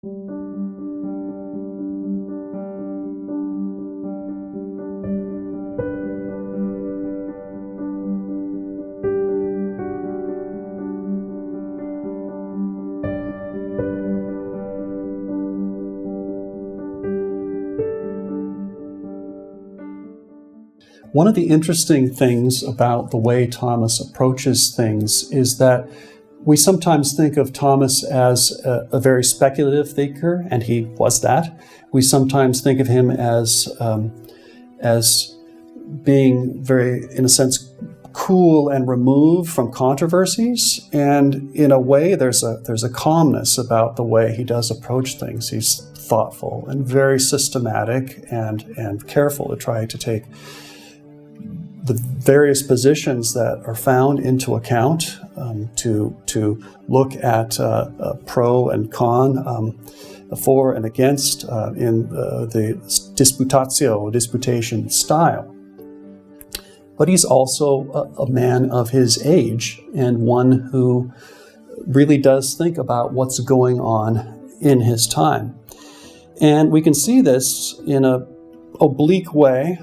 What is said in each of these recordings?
One of the interesting things about the way Thomas approaches things is that we sometimes think of Thomas as a very speculative thinker, and he was that. We sometimes think of him as being very, in a sense, cool and removed from controversies. And in a way, there's a calmness about the way he does approach things. He's thoughtful and very systematic and careful to try to take the various positions that are found into account, to look at pro and con, for and against in the disputatio, disputation style. But he's also a man of his age and one who really does think about what's going on in his time. And we can see this in an oblique way,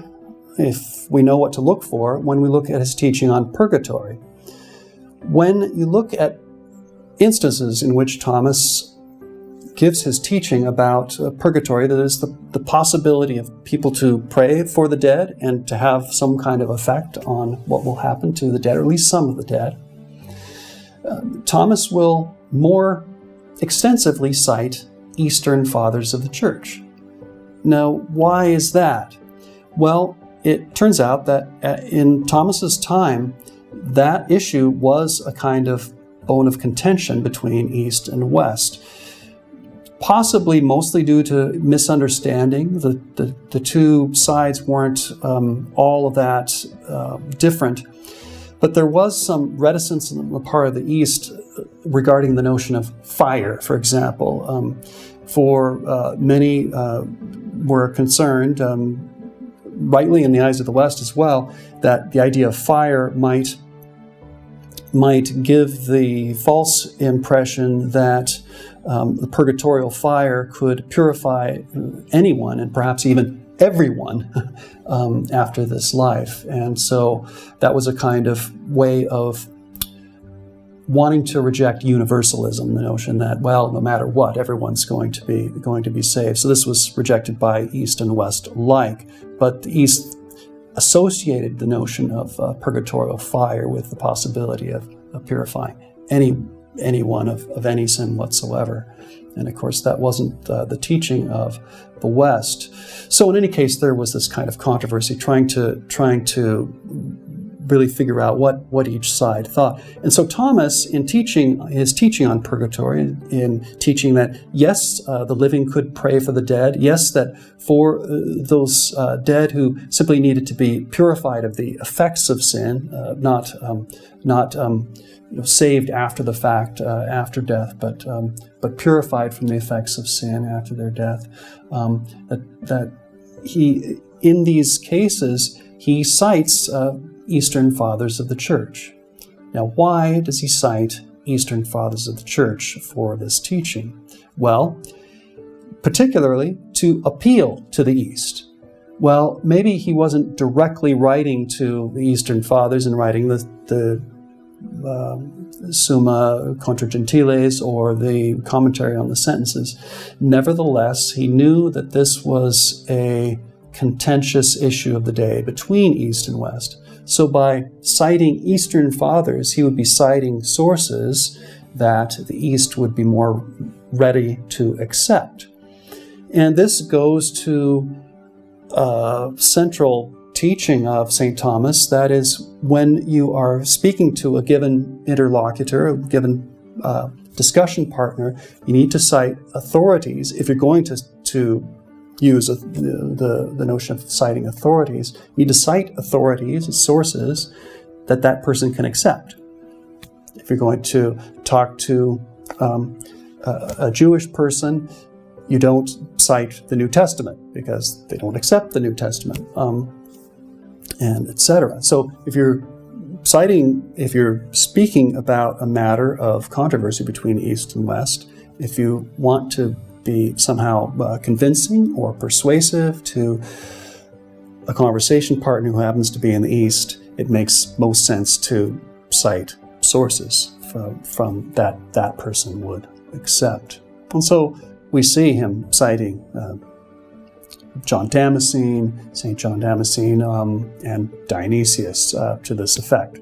if we know what to look for, when we look at his teaching on purgatory. When you look at instances in which Thomas gives his teaching about purgatory, that is the possibility of people to pray for the dead and to have some kind of effect on what will happen to the dead, or at least some of the dead, Thomas will more extensively cite Eastern Fathers of the Church. Now, why is that? Well, it turns out that in Thomas's time, that issue was a kind of bone of contention between East and West, possibly mostly due to misunderstanding. The two sides weren't all of that different, but there was some reticence on the part of the East regarding the notion of fire, for example. For many were concerned, rightly in the eyes of the West as well, that the idea of fire might give the false impression that the purgatorial fire could purify anyone, and perhaps even everyone, after this life. And so that was a kind of way of wanting to reject universalism, the notion that, well, no matter what, everyone's going to be saved. So this was rejected by East and West alike. But the East associated the notion of purgatorial fire with the possibility of purifying anyone of any sin whatsoever. And of course, that wasn't the teaching of the West. So in any case, there was this kind of controversy trying to really figure out what each side thought. And so Thomas, in his teaching on purgatory, in teaching that, yes, the living could pray for the dead, yes, that for those dead who simply needed to be purified of the effects of sin, not saved after the fact, after death, but purified from the effects of sin after their death, that he, in these cases, he cites Eastern Fathers of the Church. Now, why does he cite Eastern Fathers of the Church for this teaching? Well, particularly to appeal to the East. Well, maybe he wasn't directly writing to the Eastern Fathers and writing the Summa Contra Gentiles or the commentary on the sentences. Nevertheless, he knew that this was a contentious issue of the day between East and West. So by citing Eastern Fathers, he would be citing sources that the East would be more ready to accept. And this goes to central teaching of St. Thomas, that is, when you are speaking to a given interlocutor, a given discussion partner, you need to cite authorities. If you're going to use the notion of citing authorities, you need to cite authorities and sources that person can accept. If you're going to talk to a Jewish person, you don't cite the New Testament because they don't accept the New Testament, and etc. So if you're speaking about a matter of controversy between East and West, if you want to be somehow convincing or persuasive to a conversation partner who happens to be in the East, it makes most sense to cite sources from that person would accept. And so we see him citing John Damascene, St. John Damascene, and Dionysius to this effect.